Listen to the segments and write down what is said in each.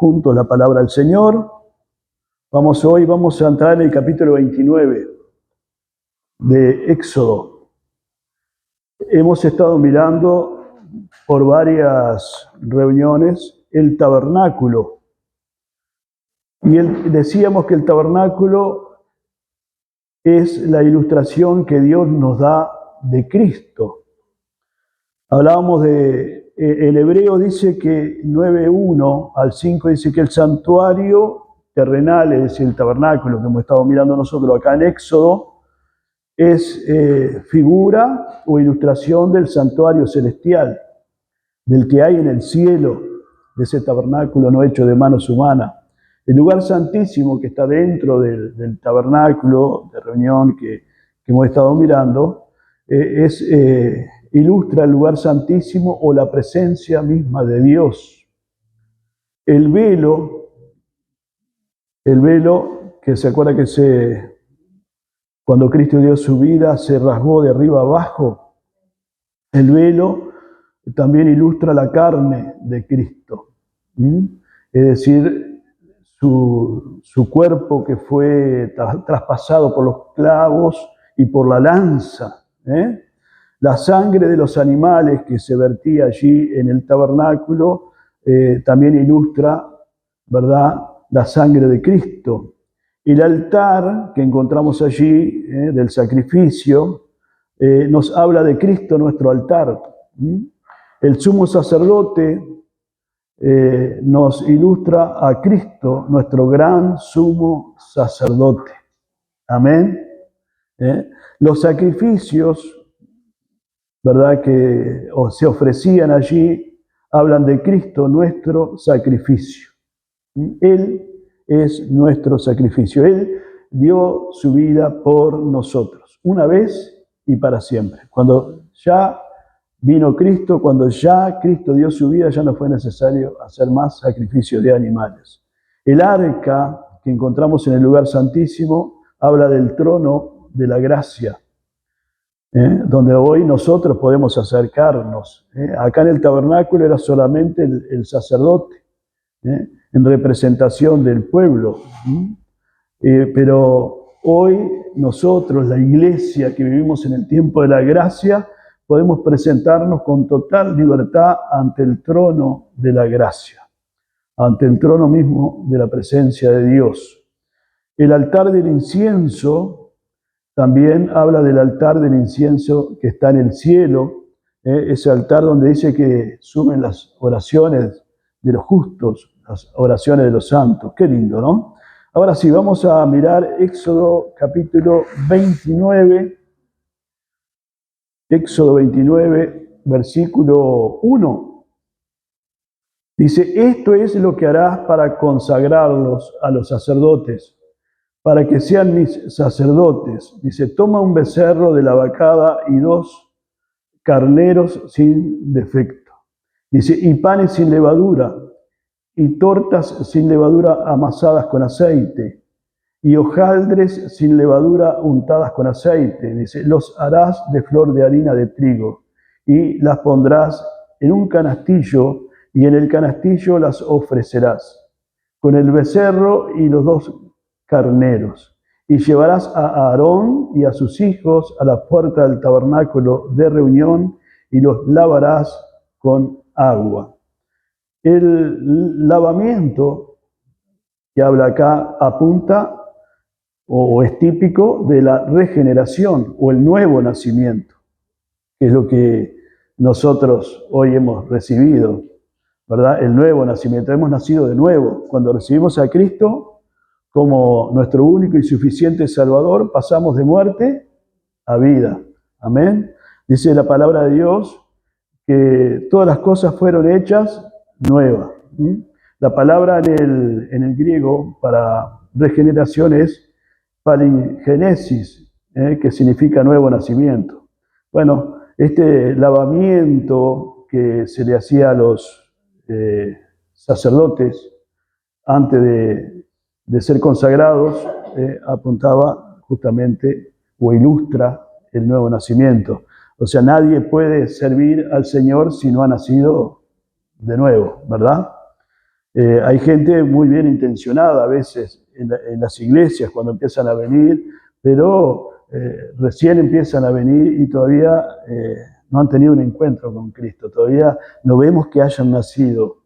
juntos la palabra del Señor. Hoy vamos a entrar en el capítulo 29 de Éxodo. Hemos estado mirando por varias reuniones el tabernáculo. Y decíamos que el tabernáculo es la ilustración que Dios nos da de Cristo. Hablábamos de, el hebreo dice que 9:1 al 5 dice que el santuario terrenal, es decir, el tabernáculo que hemos estado mirando nosotros acá en Éxodo, es figura o ilustración del santuario celestial, del que hay en el cielo, de ese tabernáculo no hecho de manos humanas. El lugar santísimo que está dentro del tabernáculo de reunión que hemos estado mirando, ilustra el lugar santísimo o la presencia misma de Dios. El velo que se acuerda que cuando Cristo dio su vida se rasgó de arriba abajo. El velo también ilustra la carne de Cristo. Es decir, su cuerpo que fue traspasado por los clavos y por la lanza. La sangre de los animales que se vertía allí en el tabernáculo también ilustra, ¿verdad?, la sangre de Cristo. El altar que encontramos allí, del sacrificio, nos habla de Cristo, nuestro altar. El sumo sacerdote nos ilustra a Cristo, nuestro gran sumo sacerdote. Amén. Los sacrificios, ¿verdad?, que se ofrecían allí, hablan de Cristo, nuestro sacrificio. Él es nuestro sacrificio. Él dio su vida por nosotros, una vez y para siempre. Cuando ya vino Cristo, cuando ya Cristo dio su vida, ya no fue necesario hacer más sacrificio de animales. El arca que encontramos en el lugar santísimo habla del trono de la gracia, donde hoy nosotros podemos acercarnos. Acá en el tabernáculo era solamente el sacerdote, en representación del pueblo. Pero hoy nosotros, la iglesia que vivimos en el tiempo de la gracia, podemos presentarnos con total libertad ante el trono de la gracia, ante el trono mismo de la presencia de Dios. El altar del incienso también habla del altar del incienso que está en el cielo, ese altar donde dice que suben las oraciones de los justos, las oraciones de los santos. Qué lindo, ¿no? Ahora sí, vamos a mirar Éxodo capítulo 29. Éxodo 29, versículo 1. Dice, esto es lo que harás para consagrarlos a los sacerdotes, para que sean mis sacerdotes. Dice, toma un becerro de la vacada y 2 carneros sin defecto. Dice, y panes sin levadura, y tortas sin levadura amasadas con aceite, y hojaldres sin levadura untadas con aceite. Dice, los harás de flor de harina de trigo, y las pondrás en un canastillo, y en el canastillo las ofrecerás, con el becerro y los 2 carneros. Y llevarás a Aarón y a sus hijos a la puerta del tabernáculo de reunión, y los lavarás con agua. El lavamiento que habla acá apunta o es típico de la regeneración o el nuevo nacimiento, que es lo que nosotros hoy hemos recibido, ¿verdad? El nuevo nacimiento. Hemos nacido de nuevo. Cuando recibimos a Cristo como nuestro único y suficiente Salvador, pasamos de muerte a vida. Amén. Dice la palabra de Dios que todas las cosas fueron hechas nuevas. La palabra en el griego para regeneración es palingenesis, que significa nuevo nacimiento. Bueno, este lavamiento que se le hacía a los sacerdotes antes de ser consagrados apuntaba justamente o ilustra el nuevo nacimiento. O sea, nadie puede servir al Señor si no ha nacido de nuevo, ¿verdad? Hay gente muy bien intencionada a veces en las iglesias cuando empiezan a venir, pero recién empiezan a venir y todavía no han tenido un encuentro con Cristo, todavía no vemos que hayan nacido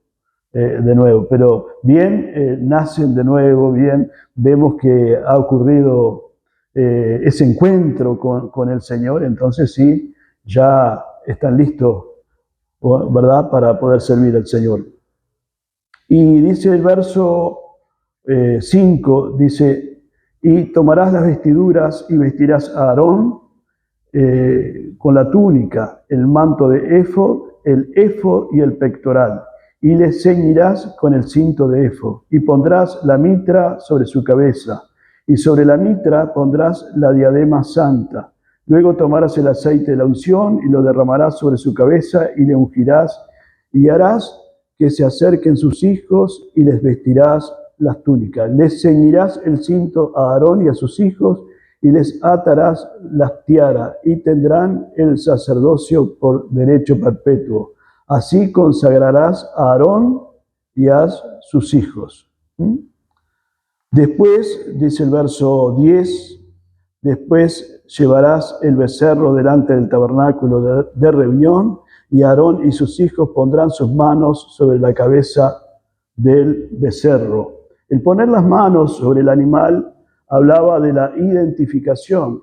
de nuevo, pero bien nacen de nuevo, bien vemos que ha ocurrido ese encuentro con el Señor, entonces sí, ya están listos, ¿verdad?, para poder servir al Señor. Y dice el verso 5, dice, y tomarás las vestiduras y vestirás a Aarón con la túnica, el manto de éfod, el éfod y el pectoral, y le ceñirás con el cinto de éfod, y pondrás la mitra sobre su cabeza, y sobre la mitra pondrás la diadema santa. Luego tomarás el aceite de la unción y lo derramarás sobre su cabeza y le ungirás, y harás que se acerquen sus hijos y les vestirás las túnicas. Les ceñirás el cinto a Aarón y a sus hijos y les atarás las tiaras y tendrán el sacerdocio por derecho perpetuo. Así consagrarás a Aarón y a sus hijos. Después, dice el verso 10, después llevarás el becerro delante del tabernáculo de reunión y Aarón y sus hijos pondrán sus manos sobre la cabeza del becerro. El poner las manos sobre el animal hablaba de la identificación.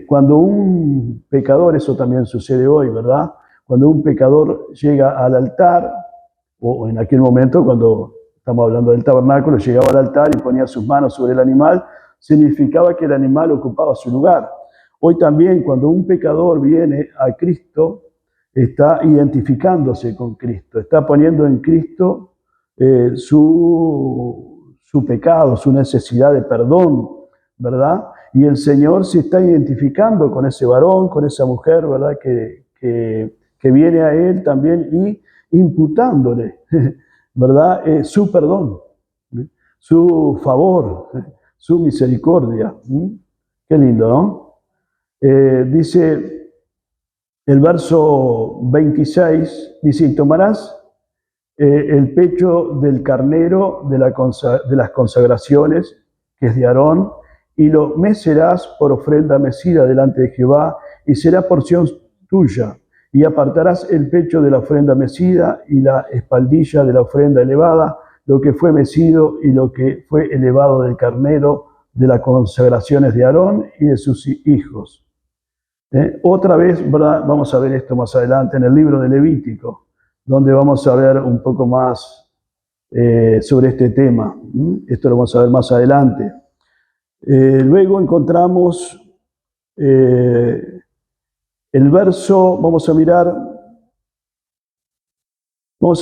Cuando un pecador, eso también sucede hoy, ¿verdad? Cuando un pecador llega al altar, o en aquel momento cuando estamos hablando del tabernáculo, llegaba al altar y ponía sus manos sobre el animal, significaba que el animal ocupaba su lugar. Hoy también cuando un pecador viene a Cristo, está identificándose con Cristo, está poniendo en Cristo su pecado, su necesidad de perdón, ¿verdad? Y el Señor se está identificando con ese varón, con esa mujer, ¿verdad? Que viene a Él también y imputándole, ¿verdad? Su perdón, su favor, su misericordia. Qué lindo, ¿no? Dice el verso 26, dice, y tomarás el pecho del carnero de las consagraciones, que es de Aarón, y lo mecerás por ofrenda mecida delante de Jehová, y será porción tuya. Y apartarás el pecho de la ofrenda mecida y la espaldilla de la ofrenda elevada, lo que fue mecido y lo que fue elevado del carnero de las consagraciones de Aarón y de sus hijos. Otra vez, ¿verdad? Vamos a ver esto más adelante en el libro de Levítico, donde vamos a ver un poco más sobre este tema. Esto lo vamos a ver más adelante. Luego encontramos el verso, vamos a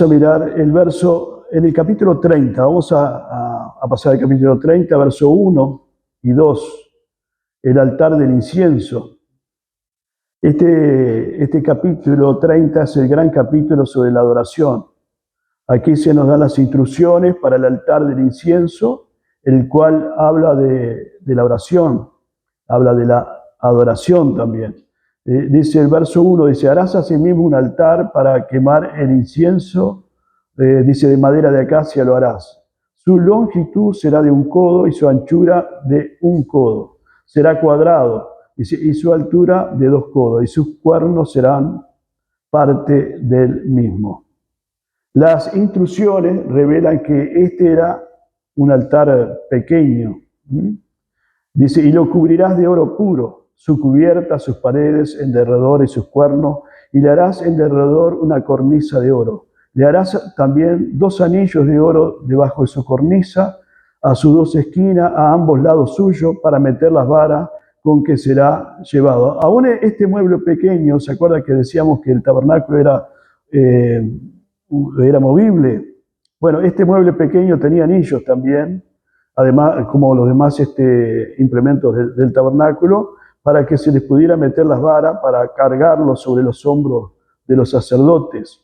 mirar el verso en el capítulo 30. Vamos a pasar al capítulo 30, verso 1 y 2, el altar del incienso. Este capítulo 30 es el gran capítulo sobre la adoración. Aquí se nos dan las instrucciones para el altar del incienso, el cual habla de la oración, habla de la adoración también. Dice el verso 1, dice, harás asimismo un altar para quemar el incienso, dice, de madera de acacia lo harás. Su longitud será de 1 codo y su anchura de 1 codo. Será cuadrado, dice, y su altura de 2 codos, y sus cuernos serán parte del mismo. Las instrucciones revelan que este era un altar pequeño. Dice, y lo cubrirás de oro puro, su cubierta, sus paredes, en derredor y sus cuernos, y le harás en derredor una cornisa de oro. Le harás también 2 anillos de oro debajo de su cornisa, a sus 2 esquinas, a ambos lados suyos, para meter las varas con que será llevado. Aún este mueble pequeño, ¿se acuerda que decíamos que el tabernáculo era movible? Bueno, este mueble pequeño tenía anillos también, además, como los demás implementos del tabernáculo, para que se les pudiera meter las varas para cargarlos sobre los hombros de los sacerdotes.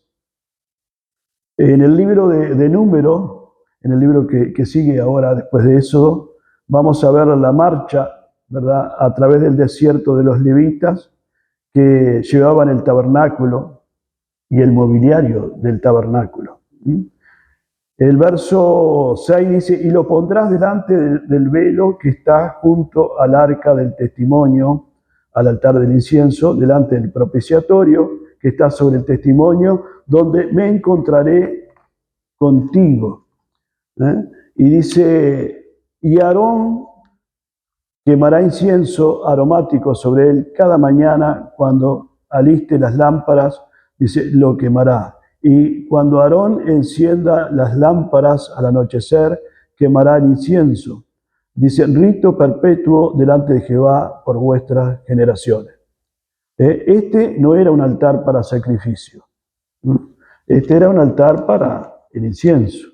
En el libro de Números, en el libro que sigue ahora después de eso, vamos a ver la marcha, ¿verdad?, a través del desierto de los levitas que llevaban el tabernáculo y el mobiliario del tabernáculo. El verso 6 dice, y lo pondrás delante del velo que está junto al arca del testimonio, al altar del incienso, delante del propiciatorio que está sobre el testimonio, donde me encontraré contigo. Y dice, y Aarón quemará incienso aromático sobre él cada mañana cuando aliste las lámparas, dice, lo quemará. Y cuando Aarón encienda las lámparas al anochecer, quemará el incienso. Dice, rito perpetuo delante de Jehová por vuestras generaciones. Este no era un altar para sacrificio. Este era un altar para el incienso.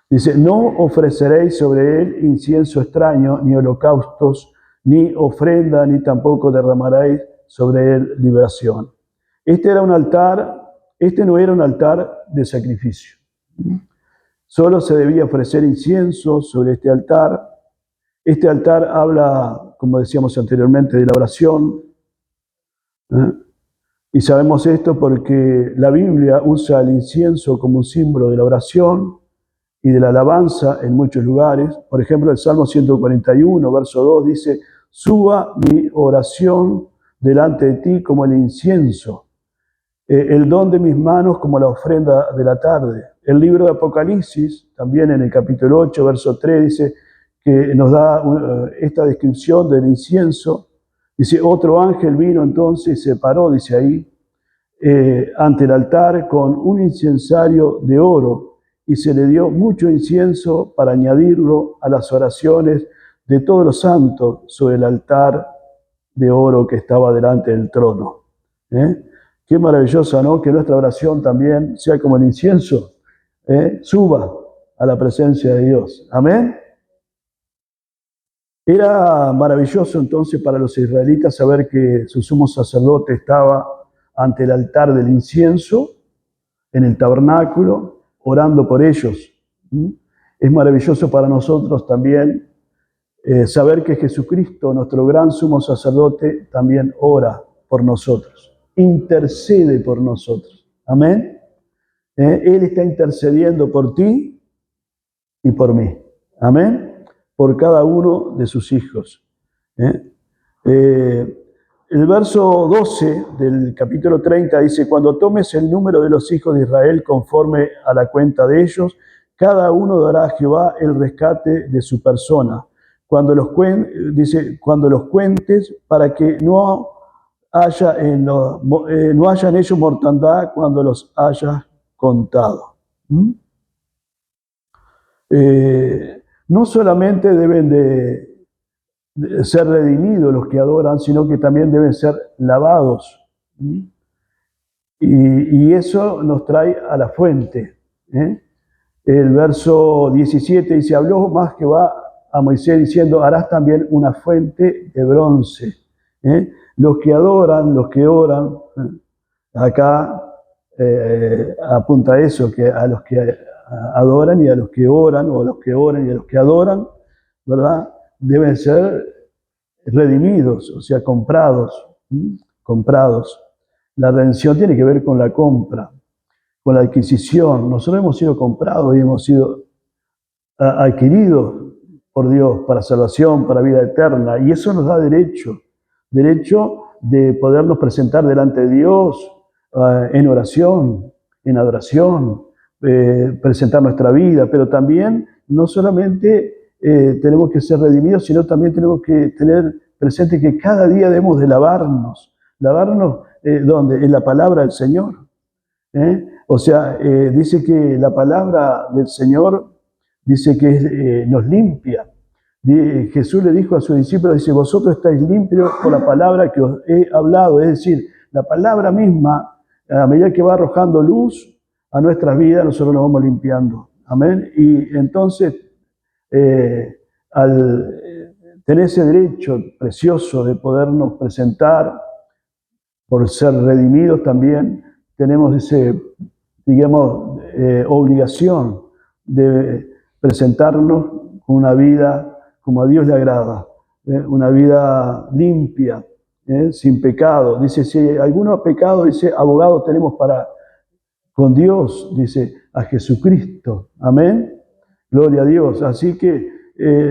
Dice, no ofreceréis sobre él incienso extraño, ni holocaustos, ni ofrenda, ni tampoco derramaréis sobre él liberación. Este no era un altar de sacrificio. Solo se debía ofrecer incienso sobre este altar. Este altar habla, como decíamos anteriormente, de la oración. Y sabemos esto porque la Biblia usa el incienso como un símbolo de la oración y de la alabanza en muchos lugares. Por ejemplo, el Salmo 141, verso 2 dice, suba mi oración delante de ti como el incienso, el don de mis manos como la ofrenda de la tarde. El libro de Apocalipsis, también en el capítulo 8, verso 3, dice que nos da esta descripción del incienso. Dice, otro ángel vino entonces y se paró, dice ahí, ante el altar con un incensario de oro, y se le dio mucho incienso para añadirlo a las oraciones de todos los santos sobre el altar de oro que estaba delante del trono. Qué maravillosa, ¿no? Que nuestra oración también sea como el incienso, suba a la presencia de Dios. Amén. Era maravilloso entonces para los israelitas saber que su sumo sacerdote estaba ante el altar del incienso, en el tabernáculo, orando por ellos. Es maravilloso para nosotros también saber que Jesucristo, nuestro gran sumo sacerdote, también ora por nosotros, intercede por nosotros. Amén. Él está intercediendo por ti y por mí. Amén. Por cada uno de sus hijos. El verso 12 del capítulo 30 dice, cuando tomes el número de los hijos de Israel conforme a la cuenta de ellos, cada uno dará a Jehová el rescate de su persona. Cuando los cuentes, para que no haya en ellos mortandad cuando los hayas contado. No solamente deben de ser redimidos los que adoran, sino que también deben ser lavados. Y eso nos trae a la fuente. El verso 17 dice, habló más Jehová a Moisés diciendo, harás también una fuente de bronce. Los que adoran, los que oran, acá apunta eso, que a los que adoran y a los que oran, o a los que oran y a los que adoran, ¿verdad? Deben ser redimidos, o sea, comprados. La redención tiene que ver con la compra, con la adquisición. Nosotros hemos sido comprados y hemos sido adquiridos por Dios para salvación, para vida eterna, y eso nos da derecho de podernos presentar delante de Dios en oración, en adoración, presentar nuestra vida, pero también no solamente tenemos que ser redimidos, sino también tenemos que tener presente que cada día debemos de lavarnos ¿dónde? En la palabra del Señor. O sea, dice que la palabra del Señor dice que nos limpia. Jesús le dijo a sus discípulos, dice, vosotros estáis limpios por la palabra que os he hablado. Es decir, la palabra misma, a medida que va arrojando luz a nuestras vidas, nosotros nos vamos limpiando. Amén. Y entonces, al tener ese derecho precioso de podernos presentar, por ser redimidos también, tenemos ese, digamos, obligación de presentarnos con una vida como a Dios le agrada, una vida limpia, sin pecado. Dice, si alguno ha pecado, dice, abogado tenemos con Dios, dice, a Jesucristo. Amén. Gloria a Dios. Así que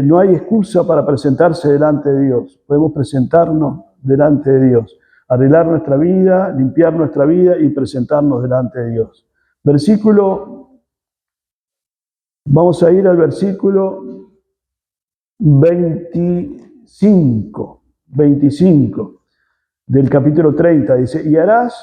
no hay excusa para presentarse delante de Dios. Podemos presentarnos delante de Dios, arreglar nuestra vida, limpiar nuestra vida y presentarnos delante de Dios. Vamos a ir al versículo 25 del capítulo 30. Dice, y harás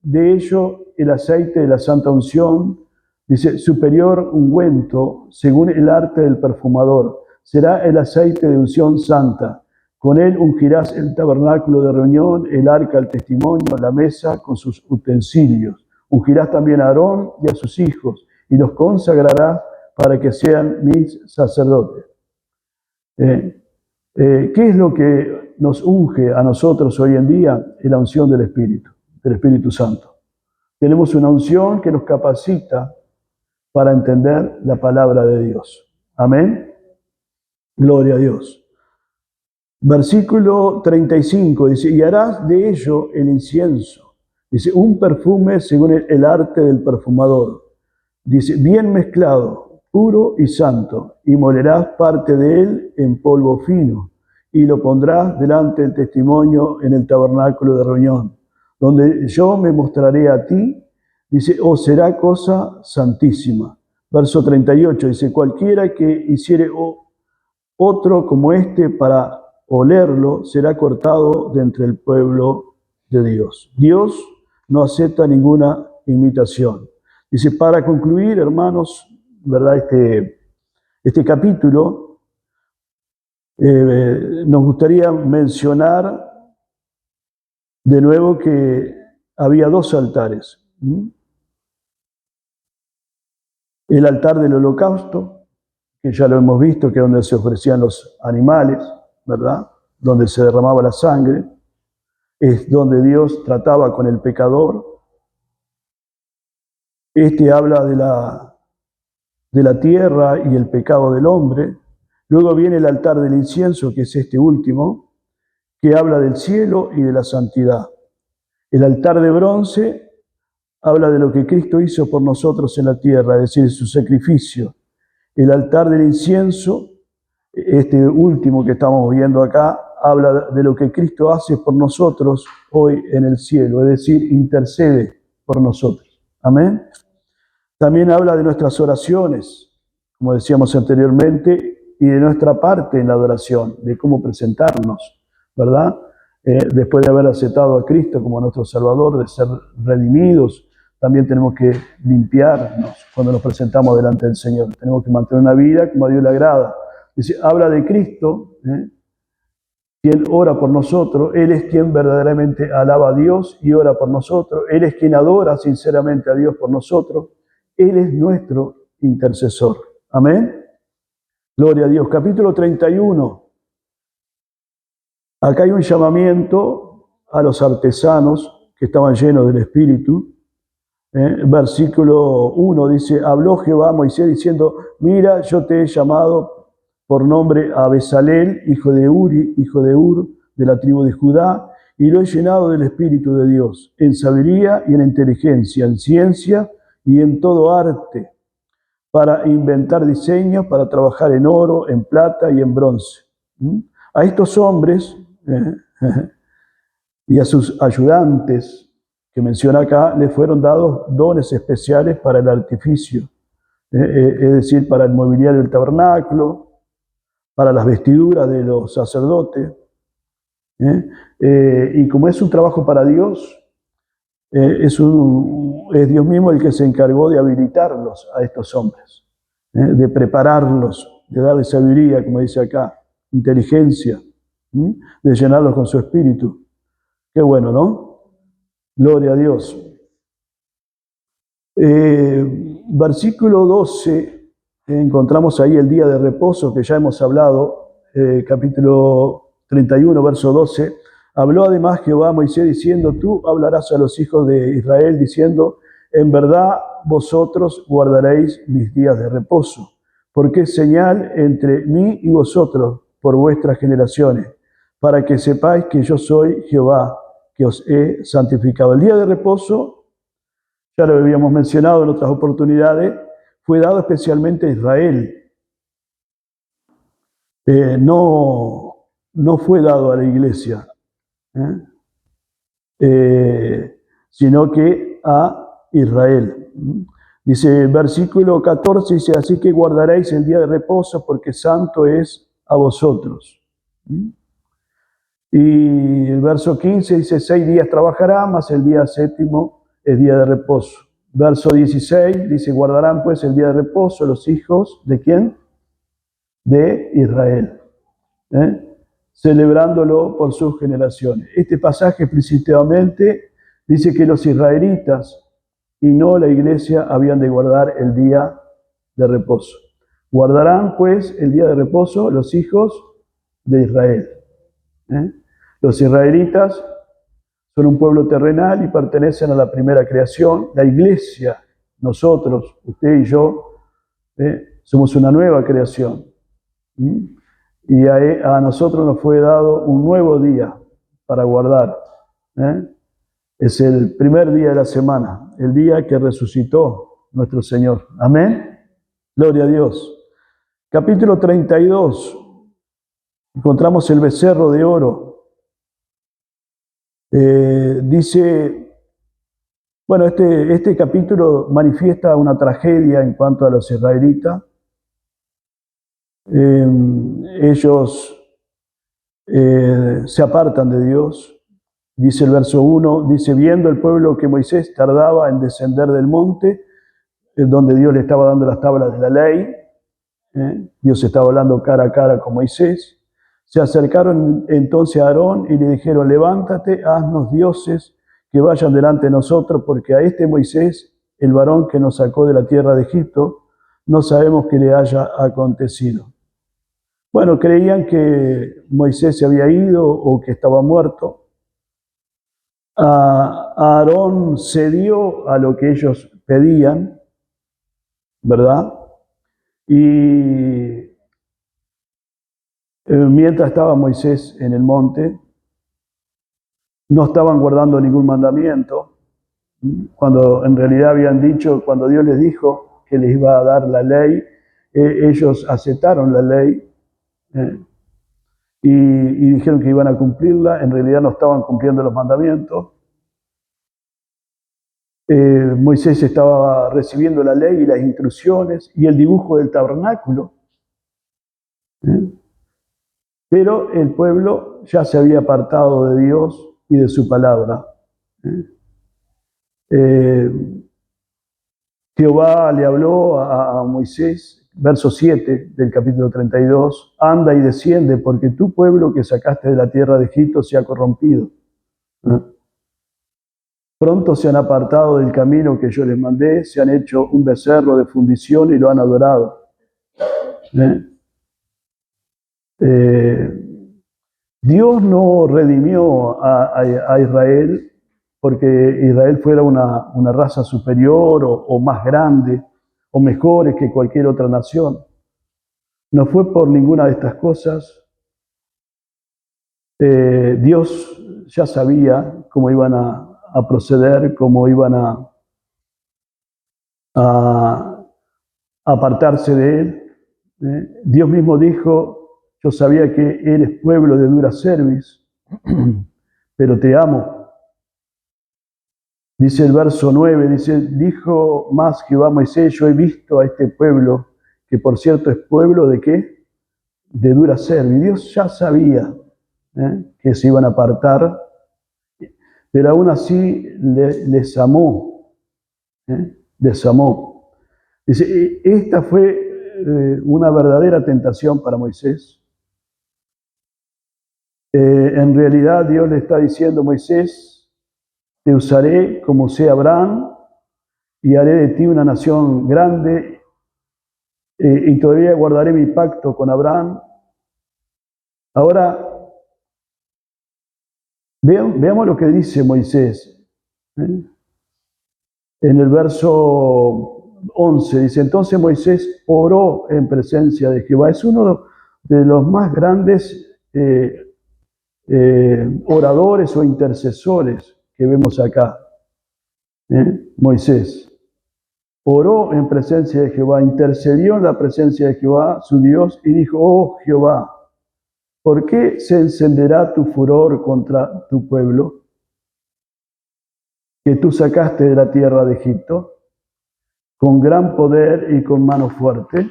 de ello el aceite de la santa unción, dice, superior ungüento, según el arte del perfumador. Será el aceite de unción santa. Con él ungirás el tabernáculo de reunión, el arca del testimonio, la mesa con sus utensilios. Ungirás también a Aarón y a sus hijos, y los consagrarás para que sean mis sacerdotes. ¿Qué es lo que nos unge a nosotros hoy en día? Es la unción del Espíritu Santo. Tenemos una unción que nos capacita para entender la palabra de Dios. Amén. Gloria a Dios. Versículo 35 dice, y harás de ello el incienso. Dice, un perfume según el arte del perfumador. Dice, bien mezclado, puro y santo, y molerás parte de él en polvo fino, y lo pondrás delante del testimonio en el tabernáculo de reunión, donde yo me mostraré a ti. Dice, o será cosa santísima. Verso 38 dice, cualquiera que hiciere otro como este para olerlo, será cortado de entre el pueblo de Dios. Dios no acepta ninguna imitación. Dice, para concluir, hermanos, ¿verdad? Este capítulo, nos gustaría mencionar de nuevo que había dos altares. El altar del holocausto, que ya lo hemos visto, que es donde se ofrecían los animales, ¿verdad? Donde se derramaba la sangre, es donde Dios trataba con el pecador. Este habla de la tierra y el pecado del hombre. Luego viene el altar del incienso, que es este último, que habla del cielo y de la santidad. El altar de bronce habla de lo que Cristo hizo por nosotros en la tierra, es decir, su sacrificio. El altar del incienso, este último que estamos viendo acá, habla de lo que Cristo hace por nosotros hoy en el cielo, es decir, intercede por nosotros. Amén. También habla de nuestras oraciones, como decíamos anteriormente, y de nuestra parte en la adoración, de cómo presentarnos, ¿verdad? Después de haber aceptado a Cristo como nuestro Salvador, de ser redimidos, también tenemos que limpiarnos cuando nos presentamos delante del Señor. Tenemos que mantener una vida como a Dios le agrada. Dice, habla de Cristo, quien ora por nosotros. Él es quien verdaderamente alaba a Dios y ora por nosotros. Él es quien adora sinceramente a Dios por nosotros. Él es nuestro intercesor. Amén. Gloria a Dios. Capítulo 31. Acá hay un llamamiento a los artesanos que estaban llenos del Espíritu. Versículo 1 dice, habló Jehová a Moisés diciendo, mira, yo te he llamado por nombre a Besaleel, hijo de Uri, hijo de Ur, de la tribu de Judá, y lo he llenado del Espíritu de Dios, en sabiduría y en inteligencia, en ciencia y en todo arte, para inventar diseños, para trabajar en oro, en plata y en bronce. A estos hombres y a sus ayudantes que menciona acá, les fueron dados dones especiales para el artificio, es decir, para el mobiliario del tabernáculo, para las vestiduras de los sacerdotes. Y como es un trabajo para Dios, es Dios mismo el que se encargó de habilitarlos a estos hombres, de prepararlos, de darles sabiduría, como dice acá, inteligencia, de llenarlos con su espíritu. Qué bueno, ¿no? Gloria a Dios. Versículo 12, encontramos ahí el día de reposo que ya hemos hablado, capítulo 31, verso 12. Habló además Jehová a Moisés diciendo, tú hablarás a los hijos de Israel diciendo, en verdad vosotros guardaréis mis días de reposo, porque es señal entre mí y vosotros por vuestras generaciones, para que sepáis que yo soy Jehová, que os he santificado. El día de reposo ya lo habíamos mencionado en otras oportunidades, fue dado especialmente a Israel. No fue dado a la iglesia, sino que a Israel. Dice el versículo 14, dice, así que guardaréis el día de reposo porque santo es a vosotros. Y el verso 15 dice, 6 días trabajará, mas el día séptimo es día de reposo. Verso 16 dice, guardarán pues el día de reposo los hijos, ¿de quién? De Israel, celebrándolo por sus generaciones. Este pasaje explícitamente dice que los israelitas y no la iglesia habían de guardar el día de reposo. Guardarán pues el día de reposo los hijos de Israel. Los israelitas son un pueblo terrenal y pertenecen a la primera creación. La iglesia, nosotros, usted y yo, somos una nueva creación. Y a nosotros nos fue dado un nuevo día para guardar. Es el primer día de la semana, el día que resucitó nuestro Señor. Amén. Gloria a Dios. Capítulo 32. Encontramos el becerro de oro. Dice, bueno, este capítulo manifiesta una tragedia en cuanto a los israelitas. Ellos se apartan de Dios. Dice el verso 1, dice, viendo el pueblo que Moisés tardaba en descender del monte, donde Dios le estaba dando las tablas de la ley, Dios estaba hablando cara a cara con Moisés, se acercaron entonces a Aarón y le dijeron, levántate, haznos dioses que vayan delante de nosotros, porque a este Moisés, el varón que nos sacó de la tierra de Egipto, no sabemos qué le haya acontecido. Bueno, creían que Moisés se había ido o que estaba muerto. Aarón cedió a lo que ellos pedían, ¿verdad? Y mientras estaba Moisés en el monte, no estaban guardando ningún mandamiento, cuando en realidad habían dicho, cuando Dios les dijo que les iba a dar la ley, ellos aceptaron la ley y dijeron que iban a cumplirla, en realidad no estaban cumpliendo los mandamientos. Moisés estaba recibiendo la ley y las instrucciones y el dibujo del tabernáculo. Pero el pueblo ya se había apartado de Dios y de su palabra. Jehová le habló a Moisés, verso 7 del capítulo 32, anda y desciende porque tu pueblo que sacaste de la tierra de Egipto se ha corrompido. Pronto se han apartado del camino que yo les mandé, se han hecho un becerro de fundición y lo han adorado. Dios no redimió a Israel porque Israel fuera una raza superior o más grande o mejores que cualquier otra nación. No fue por ninguna de estas cosas. Dios ya sabía cómo iban a proceder, cómo iban a apartarse de él. Dios mismo dijo, yo sabía que eres pueblo de dura cerviz, pero te amo. Dice el verso 9, dijo más Jehová a Moisés, yo he visto a este pueblo, que por cierto es pueblo de ¿qué? De dura cerviz. Dios ya sabía que se iban a apartar, pero aún así les amó. Les amó. Dice, esta fue una verdadera tentación para Moisés. En realidad Dios le está diciendo a Moisés, te usaré como sea Abraham y haré de ti una nación grande y todavía guardaré mi pacto con Abraham. Ahora, veamos lo que dice Moisés. En el verso 11 dice, entonces Moisés oró en presencia de Jehová. Es uno de los más grandes oradores o intercesores que vemos acá. Moisés oró en presencia de Jehová, intercedió en la presencia de Jehová, su Dios, y dijo: oh Jehová, ¿por qué se encenderá tu furor contra tu pueblo, que tú sacaste de la tierra de Egipto, con gran poder y con mano fuerte?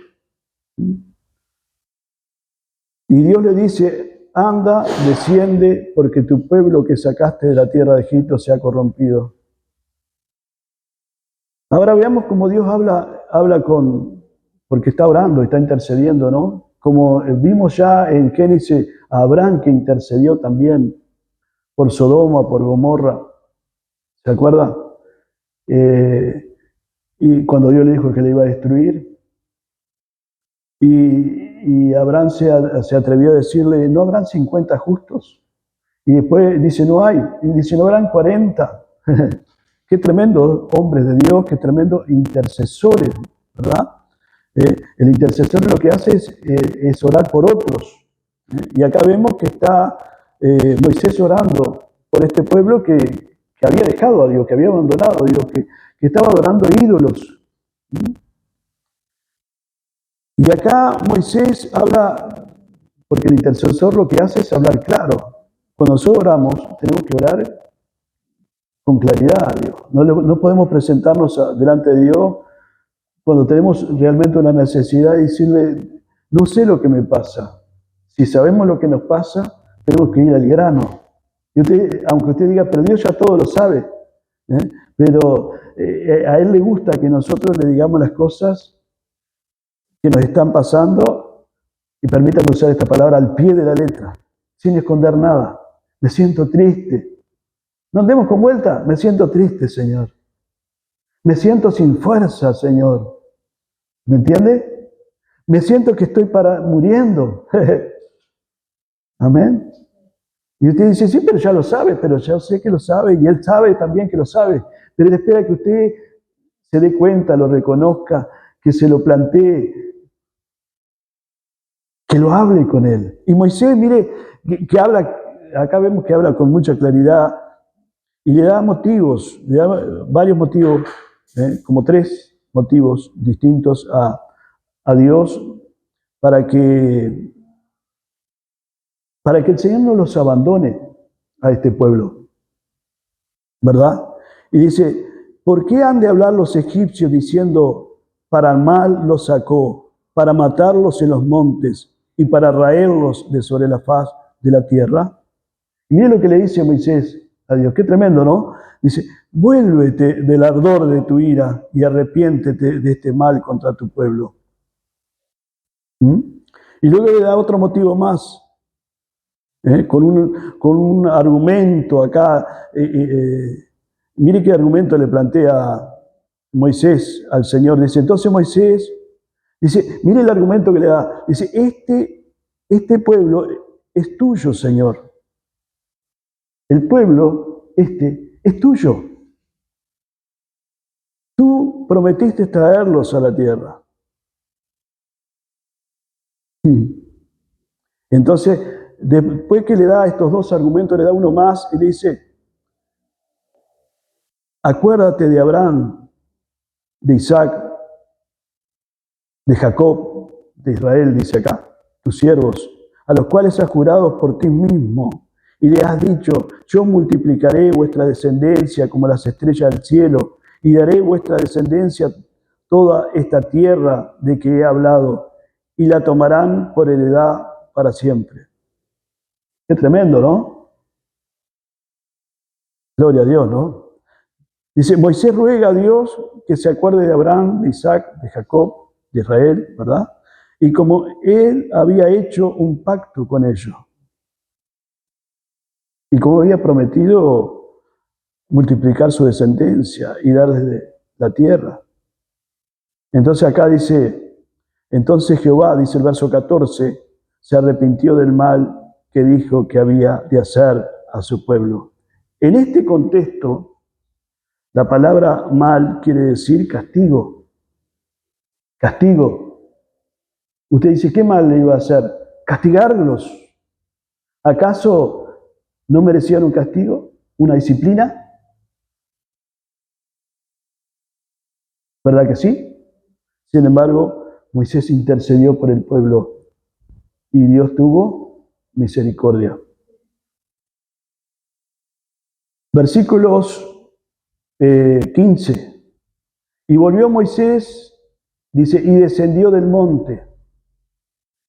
Y Dios le dice: anda, desciende, porque tu pueblo que sacaste de la tierra de Egipto se ha corrompido. Ahora veamos cómo Dios habla porque está orando, está intercediendo, ¿no? Como vimos ya en Génesis a Abraham, que intercedió también por Sodoma, por Gomorra, ¿se acuerda? Y cuando Dios le dijo que le iba a destruir, y Abraham se atrevió a decirle: ¿no habrán 50 justos? Y después dice: no hay, y dice: no habrán 40. Qué tremendos hombres de Dios, qué tremendos intercesores, ¿verdad? El intercesor lo que hace es orar por otros. Y acá vemos que está Moisés orando por este pueblo que había dejado a Dios, que había abandonado a Dios, que estaba adorando ídolos. Y acá Moisés habla, porque el intercesor lo que hace es hablar claro. Cuando nosotros oramos, tenemos que orar con claridad a Dios. No podemos presentarnos delante de Dios cuando tenemos realmente una necesidad y decirle: no sé lo que me pasa. Si sabemos lo que nos pasa, tenemos que ir al grano. Y aunque usted diga: pero Dios ya todo lo sabe. Pero a Él le gusta que nosotros le digamos las cosas que nos están pasando, y permítame usar esta palabra, al pie de la letra, sin esconder nada. Me siento triste. No andemos con vuelta. Me siento triste, Señor. Me siento sin fuerza, Señor. ¿Me entiende? Me siento que estoy muriendo. Amén. Y usted dice: sí, pero ya lo sabe, pero ya sé que lo sabe, y Él sabe también que lo sabe. Pero Él espera que usted se dé cuenta, lo reconozca, que se lo plantee, que lo hable con Él. Y Moisés, mire, que habla, acá vemos que habla con mucha claridad, y le da motivos, le da varios motivos, como 3 motivos distintos a Dios para que el Señor no los abandone a este pueblo, ¿verdad? Y dice: ¿por qué han de hablar los egipcios diciendo: para el mal los sacó, para matarlos en los montes y para raerlos de sobre la faz de la tierra? Y mire lo que le dice Moisés a Dios, qué tremendo, ¿no? Dice: vuélvete del ardor de tu ira y arrepiéntete de este mal contra tu pueblo. Y luego le da otro motivo más, con un argumento acá. Mire qué argumento le plantea Moisés al Señor. Dice: entonces Moisés, dice, mire el argumento que le da. Dice: este pueblo es tuyo, Señor. El pueblo es tuyo. Tú prometiste traerlos a la tierra. Entonces, después que le da estos 2 argumentos, le da uno más y le dice: acuérdate de Abraham, de Isaac, de Jacob, de Israel, dice acá, tus siervos, a los cuales has jurado por ti mismo, y le has dicho: yo multiplicaré vuestra descendencia como las estrellas del cielo, y daré vuestra descendencia toda esta tierra de que he hablado, y la tomarán por heredad para siempre. Qué tremendo, ¿no? Gloria a Dios, ¿no? Dice: Moisés ruega a Dios que se acuerde de Abraham, de Isaac, de Jacob, de Israel, ¿verdad? Y como él había hecho un pacto con ellos, y como había prometido multiplicar su descendencia y darles la tierra. Entonces acá dice: entonces Jehová, dice el verso 14, se arrepintió del mal que dijo que había de hacer a su pueblo. En este contexto, la palabra mal quiere decir castigo. Castigo. Usted dice: ¿qué mal le iba a hacer? Castigarlos. ¿Acaso no merecían un castigo? ¿Una disciplina? ¿Verdad que sí? Sin embargo, Moisés intercedió por el pueblo y Dios tuvo misericordia. Versículos 15. Y volvió Moisés, dice, y descendió del monte,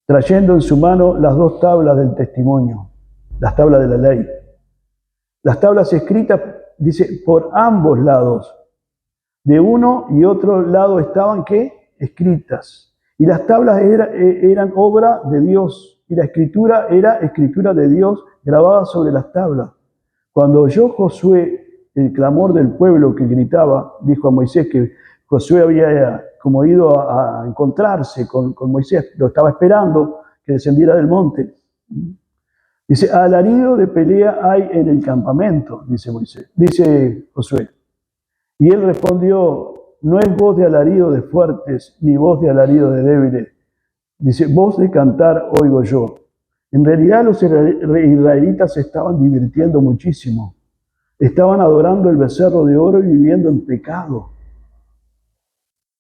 trayendo en su mano las dos tablas del testimonio, las tablas de la ley. Las tablas escritas, dice, por ambos lados. De uno y otro lado estaban, ¿qué? Escritas. Y las tablas eran obra de Dios. Y la escritura era escritura de Dios grabada sobre las tablas. Cuando oyó Josué el clamor del pueblo que gritaba, dijo a Moisés que Josué había como ido a encontrarse con Moisés, lo estaba esperando que descendiera del monte. Dice, alarido de pelea hay en el campamento, dice Moisés, dice Josué. Y él respondió, no es voz de alarido de fuertes, ni voz de alarido de débiles. Dice, voz de cantar oigo yo. En realidad los israelitas se estaban divirtiendo muchísimo. Estaban adorando el becerro de oro y viviendo en pecado.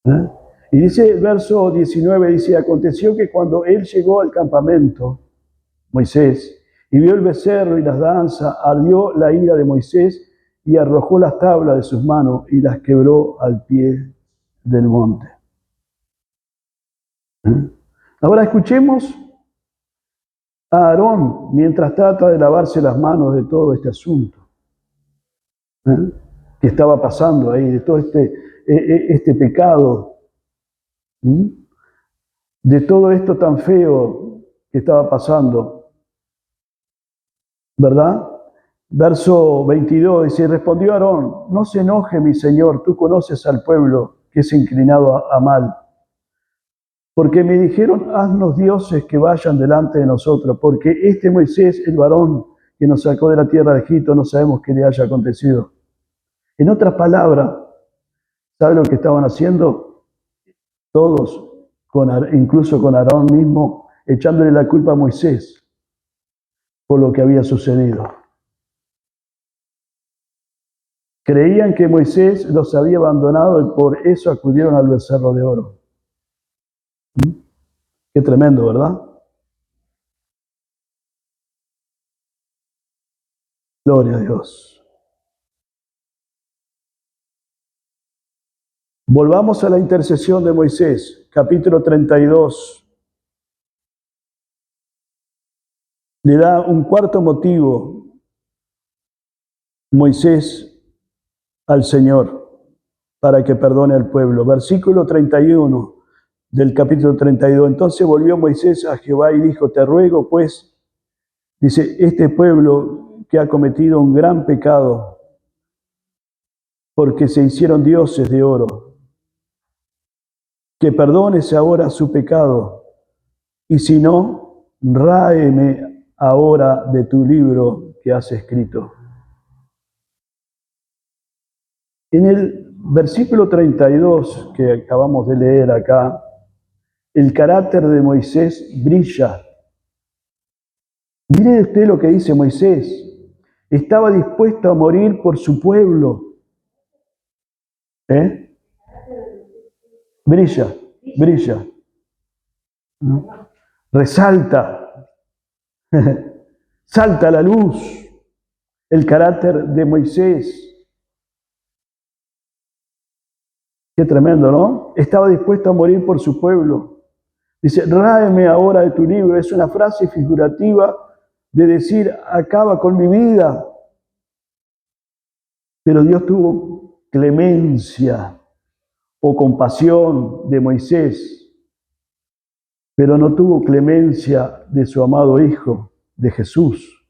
¿Eh? Y dice el verso 19, dice, aconteció que cuando él llegó al campamento, Moisés, y vio el becerro y las danzas, ardió la ira de Moisés y arrojó las tablas de sus manos y las quebró al pie del monte. ¿Eh? Ahora escuchemos a Aarón mientras trata de lavarse las manos de todo este asunto. ¿Eh? Que estaba pasando ahí, de todo este pecado, de todo esto tan feo que estaba pasando, ¿verdad? Verso 22 dice, respondió Aarón, no se enoje mi señor, tú conoces al pueblo que es inclinado a mal. Porque me dijeron, haznos dioses que vayan delante de nosotros, porque este Moisés, el varón que nos sacó de la tierra de Egipto, no sabemos qué le haya acontecido. En otras palabras, ¿sabe lo que estaban haciendo? Todos, incluso con Aarón mismo, echándole la culpa a Moisés por lo que había sucedido. Creían que Moisés los había abandonado y por eso acudieron al becerro de oro. Qué tremendo, ¿verdad? Gloria a Dios. Volvamos a la intercesión de Moisés, capítulo 32. Le da un cuarto motivo Moisés al Señor para que perdone al pueblo. Versículo 31 del capítulo 32. Entonces volvió Moisés a Jehová y dijo, te ruego pues, dice, este pueblo que ha cometido un gran pecado, porque se hicieron dioses de oro, que perdones ahora su pecado, y si no, ráeme ahora de tu libro que has escrito. En el versículo 32 que acabamos de leer acá, el carácter de Moisés brilla. Mire usted lo que dice Moisés. Estaba dispuesto a morir por su pueblo. Brilla, brilla. Resalta, salta a la luz el carácter de Moisés. Qué tremendo, ¿no? Estaba dispuesto a morir por su pueblo. Dice, ráeme ahora de tu libro. Es una frase figurativa de decir, acaba con mi vida. Pero Dios tuvo clemencia o compasión de Moisés, pero no tuvo clemencia de su amado Hijo, de Jesús,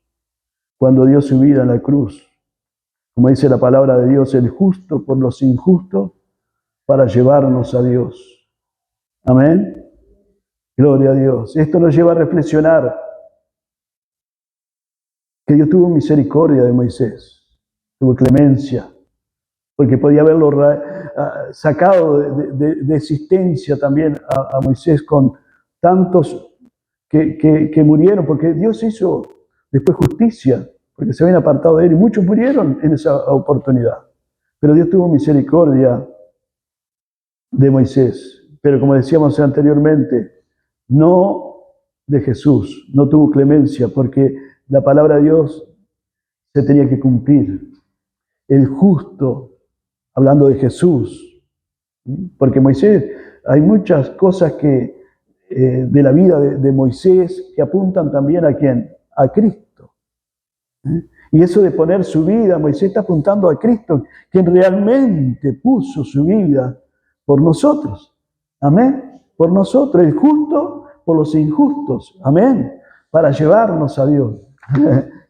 cuando dio su vida en la cruz. Como dice la palabra de Dios, el justo por los injustos para llevarnos a Dios. Amén. Gloria a Dios. Esto nos lleva a reflexionar que Dios tuvo misericordia de Moisés, tuvo clemencia, porque podía haberlo sacado de existencia también a Moisés con tantos que murieron, porque Dios hizo después justicia, porque se habían apartado de él y muchos murieron en esa oportunidad. Pero Dios tuvo misericordia de Moisés. Pero como decíamos anteriormente, no de Jesús, no tuvo clemencia, porque la palabra de Dios se tenía que cumplir. El justo, hablando de Jesús, porque Moisés, hay muchas cosas que de la vida de Moisés que apuntan también a quién, a Cristo. Y eso de poner su vida, Moisés está apuntando a Cristo, quien realmente puso su vida por nosotros. Amén. Por nosotros, el justo por los injustos. Amén. Para llevarnos a Dios.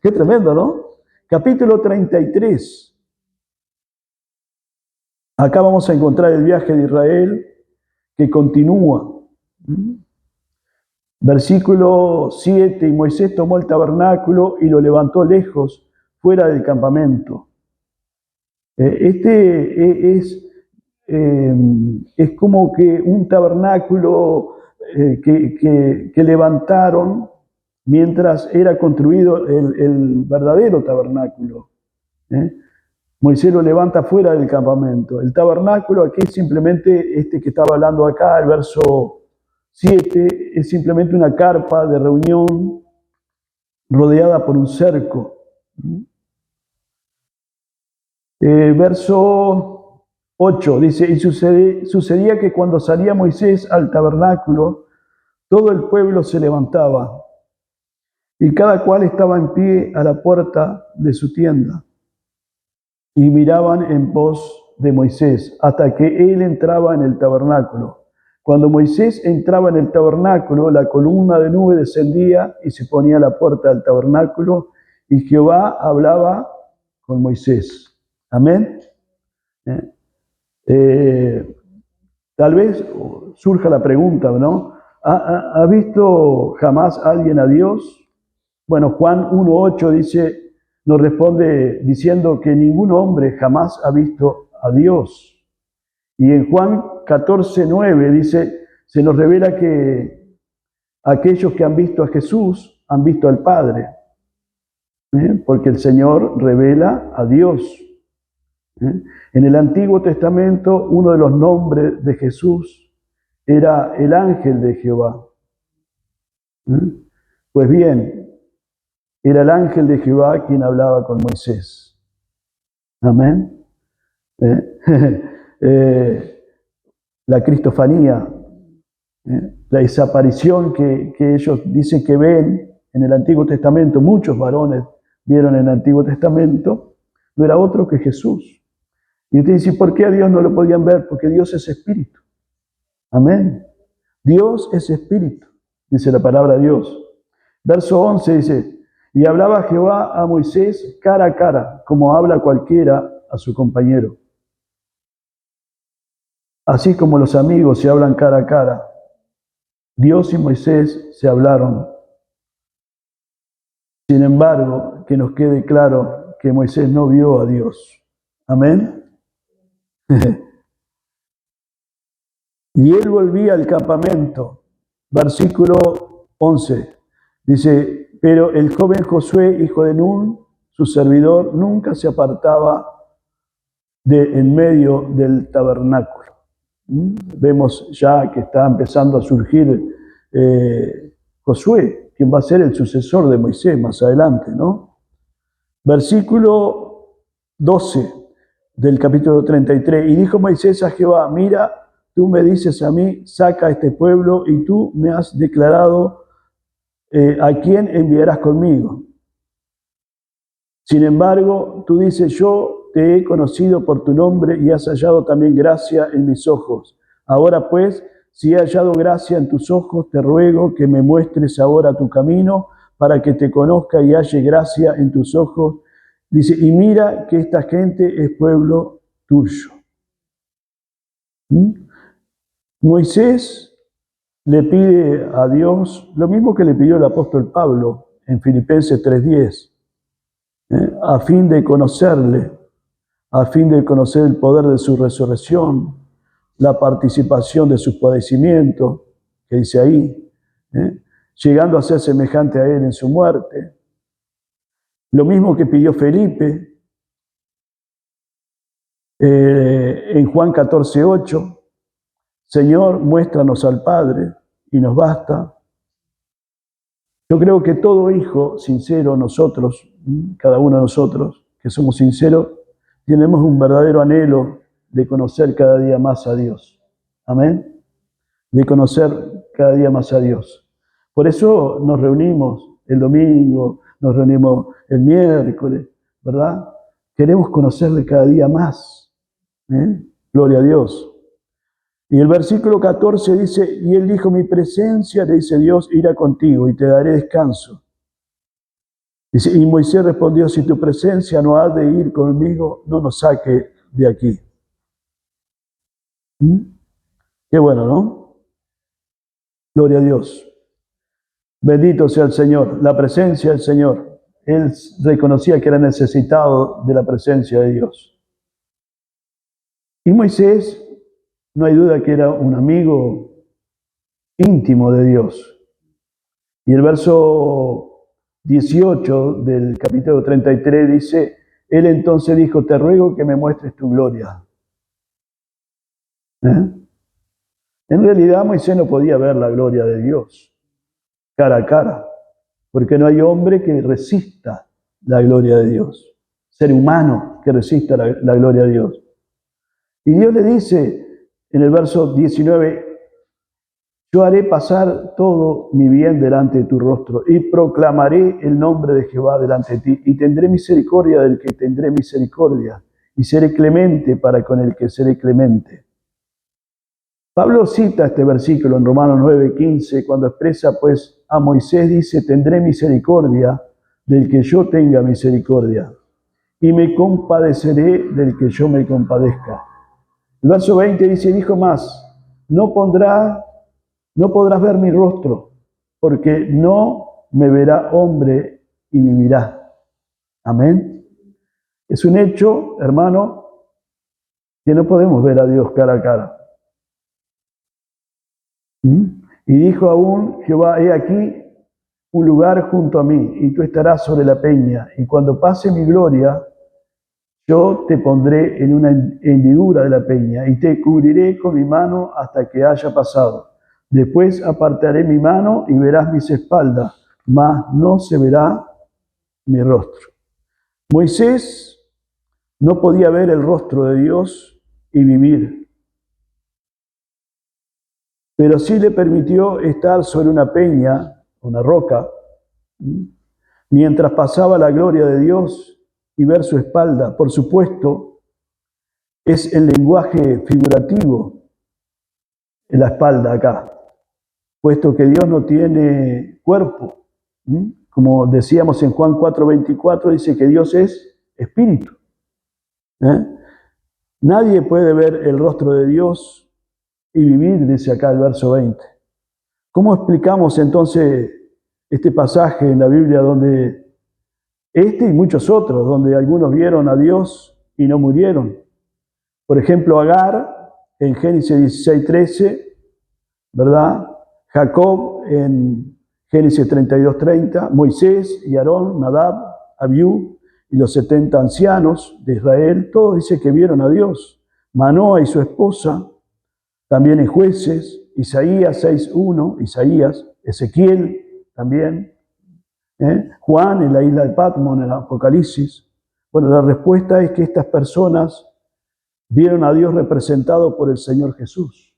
Qué tremendo, ¿no? Capítulo 33. Acá vamos a encontrar el viaje de Israel que continúa. Versículo 7, y Moisés tomó el tabernáculo y lo levantó lejos, fuera del campamento. Es como que un tabernáculo que levantaron mientras era construido el verdadero tabernáculo. Moisés lo levanta fuera del campamento. El tabernáculo aquí es simplemente este que estaba hablando acá, el verso 7, es simplemente una carpa de reunión rodeada por un cerco. Verso 8 dice, y sucedía que cuando salía Moisés al tabernáculo, todo el pueblo se levantaba, y cada cual estaba en pie a la puerta de su tienda, y miraban en pos de Moisés, hasta que él entraba en el tabernáculo. Cuando Moisés entraba en el tabernáculo, la columna de nube descendía y se ponía a la puerta del tabernáculo, y Jehová hablaba con Moisés. Amén. Tal vez surja la pregunta, ¿no? ¿Ha visto jamás alguien a Dios? Bueno, Juan 1:8 dice, nos responde diciendo que ningún hombre jamás ha visto a Dios. Y en Juan 14:9 dice, se nos revela que aquellos que han visto a Jesús han visto al Padre, porque el Señor revela a Dios. En el Antiguo Testamento, uno de los nombres de Jesús era el ángel de Jehová. Pues bien, era el ángel de Jehová quien hablaba con Moisés. Amén. La cristofanía, la desaparición que ellos dicen que ven en el Antiguo Testamento, muchos varones vieron en el Antiguo Testamento, no era otro que Jesús. Y usted dice, ¿por qué a Dios no lo podían ver? Porque Dios es espíritu. Amén. Dios es espíritu, dice la palabra de Dios. Verso 11 dice, y hablaba Jehová a Moisés cara a cara, como habla cualquiera a su compañero. Así como los amigos se hablan cara a cara, Dios y Moisés se hablaron. Sin embargo, que nos quede claro que Moisés no vio a Dios. Amén. Y él volvía al campamento. Versículo 11. Dice, pero el joven Josué, hijo de Nun, su servidor, nunca se apartaba de en medio del tabernáculo. Vemos ya que está empezando a surgir Josué, quien va a ser el sucesor de Moisés más adelante, ¿no? Versículo 12 del capítulo 33. Y dijo Moisés a Jehová, mira, tú me dices a mí, saca a este pueblo, y tú me has declarado a quién enviarás conmigo. Sin embargo, tú dices, yo te he conocido por tu nombre y has hallado también gracia en mis ojos. Ahora pues, si he hallado gracia en tus ojos, te ruego que me muestres ahora tu camino para que te conozca y halle gracia en tus ojos. Dice, y mira que esta gente es pueblo tuyo. Moisés le pide a Dios lo mismo que le pidió el apóstol Pablo en Filipenses 3:10. A fin de conocerle, a fin de conocer el poder de su resurrección, la participación de sus padecimientos, que dice ahí, llegando a ser semejante a él en su muerte. Lo mismo que pidió Felipe en Juan 14:8, Señor, muéstranos al Padre y nos basta. Yo creo que todo hijo sincero, nosotros, cada uno de nosotros, que somos sinceros, tenemos un verdadero anhelo de conocer cada día más a Dios. Amén. De conocer cada día más a Dios. Por eso nos reunimos el domingo, nos reunimos el miércoles, ¿verdad? Queremos conocerle cada día más. Gloria a Dios. Y el versículo 14 dice, y él dijo, mi presencia, le dice Dios, irá contigo y te daré descanso. Dice, y Moisés respondió, si tu presencia no ha de ir conmigo, no nos saque de aquí. Qué bueno, ¿no? Gloria a Dios. Bendito sea el Señor, la presencia del Señor. Él reconocía que era necesitado de la presencia de Dios. Y Moisés, no hay duda que era un amigo íntimo de Dios. Y el verso 18 del capítulo 33 dice, él entonces dijo, te ruego que me muestres tu gloria. En realidad Moisés no podía ver la gloria de Dios cara a cara, porque no hay hombre que resista la gloria de Dios, ser humano que resista la gloria de Dios. Y Dios le dice en el verso 19, yo haré pasar todo mi bien delante de tu rostro y proclamaré el nombre de Jehová delante de ti y tendré misericordia del que tendré misericordia y seré clemente para con el que seré clemente. Pablo cita este versículo en Romanos 9:15 cuando expresa pues a Moisés dice, tendré misericordia del que yo tenga misericordia y me compadeceré del que yo me compadezca. El verso 20 dice, dijo más, no podrás ver mi rostro, porque no me verá hombre y vivirá. Amén. Es un hecho, hermano, que no podemos ver a Dios cara a cara. Y dijo aún Jehová, he aquí un lugar junto a mí, y tú estarás sobre la peña, y cuando pase mi gloria, yo te pondré en una hendidura de la peña, y te cubriré con mi mano hasta que haya pasado. Después apartaré mi mano y verás mis espaldas, mas no se verá mi rostro. Moisés no podía ver el rostro de Dios y vivir, pero sí le permitió estar sobre una peña, una roca, mientras pasaba la gloria de Dios y ver su espalda. Por supuesto, es el lenguaje figurativo en la espalda acá, puesto que Dios no tiene cuerpo. Como decíamos en Juan 4:24, dice que Dios es espíritu. Nadie puede ver el rostro de Dios y vivir, dice acá el verso 20. ¿Cómo explicamos entonces este pasaje en la Biblia donde este y muchos otros, donde algunos vieron a Dios y no murieron? Por ejemplo, Agar en Génesis 16:13, ¿verdad? Jacob en Génesis 32:30, Moisés y Aarón, Nadab, Abiú y los 70 ancianos de Israel, todos dicen que vieron a Dios. Manoa y su esposa, también en Jueces, Isaías 6:1, Isaías, Ezequiel también, Juan en la isla de Patmos, en el Apocalipsis. Bueno, la respuesta es que estas personas vieron a Dios representado por el Señor Jesús.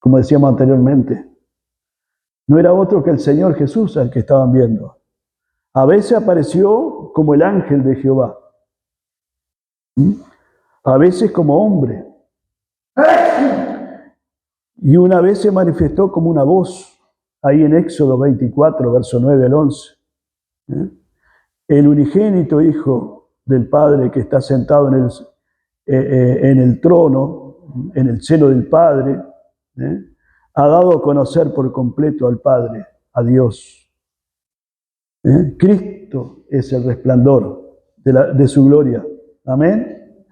Como decíamos anteriormente, no era otro que el Señor Jesús al que estaban viendo. A veces apareció como el ángel de Jehová, a veces como hombre, y una vez se manifestó como una voz, ahí en Éxodo 24, verso 9 al 11. El unigénito Hijo del Padre que está sentado en el trono, en el seno del Padre, ha dado a conocer por completo al Padre, a Dios. Cristo es el resplandor de su gloria. Amén.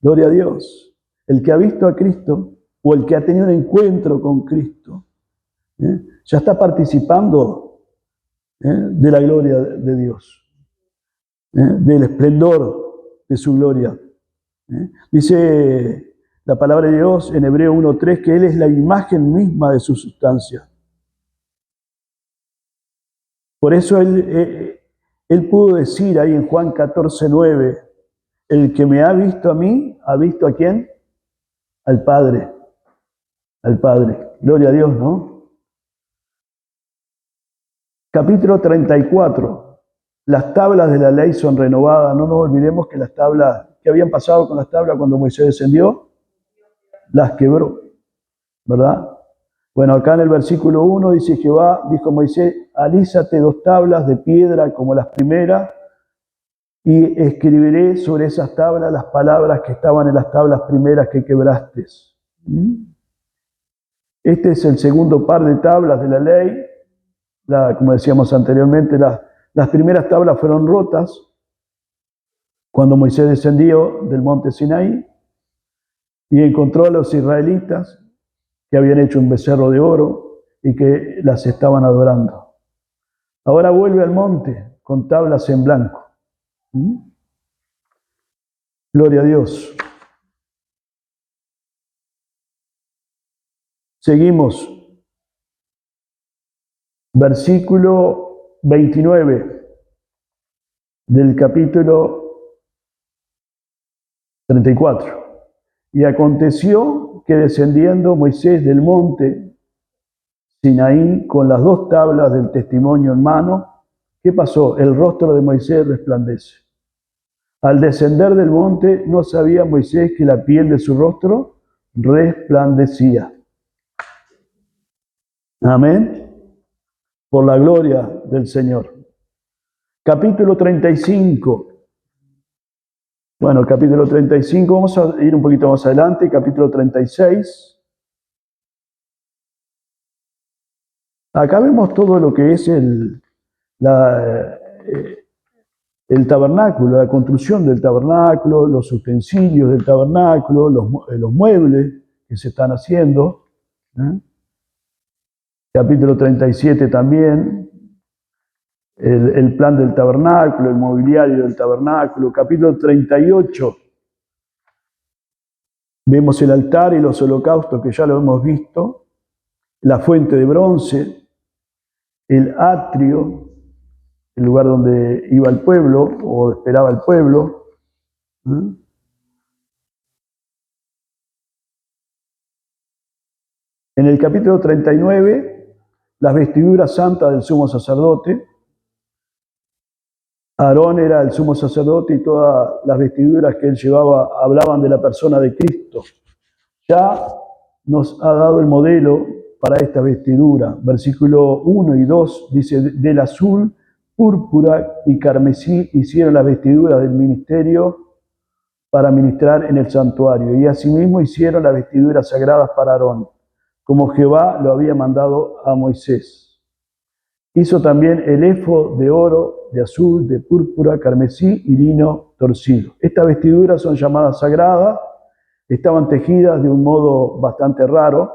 Gloria a Dios. El que ha visto a Cristo o el que ha tenido un encuentro con Cristo, ya está participando de la gloria de Dios, del esplendor de su gloria. Dice la palabra de Dios en Hebreo 1:3, que Él es la imagen misma de su sustancia. Por eso Él pudo decir ahí en Juan 14:9, el que me ha visto a mí, ¿ha visto a quién? Al Padre. Al Padre. Gloria a Dios, ¿no? Capítulo 34. Las tablas de la ley son renovadas. No nos olvidemos que las tablas, ¿qué habían pasado con las tablas cuando Moisés descendió? Las quebró, ¿verdad? Bueno, acá en el versículo 1 dice: Jehová dijo a Moisés, alízate 2 tablas de piedra como las primeras, y escribiré sobre esas tablas las palabras que estaban en las tablas primeras que quebraste. Este es el segundo par de tablas de la ley. Como decíamos anteriormente, las primeras tablas fueron rotas cuando Moisés descendió del monte Sinaí y encontró a los israelitas que habían hecho un becerro de oro y que las estaban adorando. Ahora vuelve al monte con tablas en blanco. Gloria a Dios. Seguimos. Versículo 29 del capítulo 34. Y aconteció que descendiendo Moisés del monte Sinaí con las 2 tablas del testimonio en mano, ¿qué pasó? El rostro de Moisés resplandece. Al descender del monte no sabía Moisés que la piel de su rostro resplandecía. Amén. Por la gloria del Señor. Capítulo 35. Bueno, capítulo 35, vamos a ir un poquito más adelante, capítulo 36. Acá vemos todo lo que es el tabernáculo, la construcción del tabernáculo, los utensilios del tabernáculo, los muebles que se están haciendo. Capítulo 37 también, el plan del tabernáculo, el mobiliario del tabernáculo. Capítulo 38, vemos el altar y los holocaustos, que ya lo hemos visto, la fuente de bronce, el atrio, el lugar donde iba el pueblo o esperaba el pueblo. En el capítulo 39, las vestiduras santas del sumo sacerdote. Aarón era el sumo sacerdote y todas las vestiduras que él llevaba hablaban de la persona de Cristo. Ya nos ha dado el modelo para esta vestidura. Versículo 1 y 2 dice: del azul, púrpura y carmesí hicieron las vestiduras del ministerio para ministrar en el santuario, y asimismo hicieron las vestiduras sagradas para Aarón, como Jehová lo había mandado a Moisés. Hizo también el efod de oro, de azul, de púrpura, carmesí y lino torcido. Estas vestiduras son llamadas sagradas, estaban tejidas de un modo bastante raro.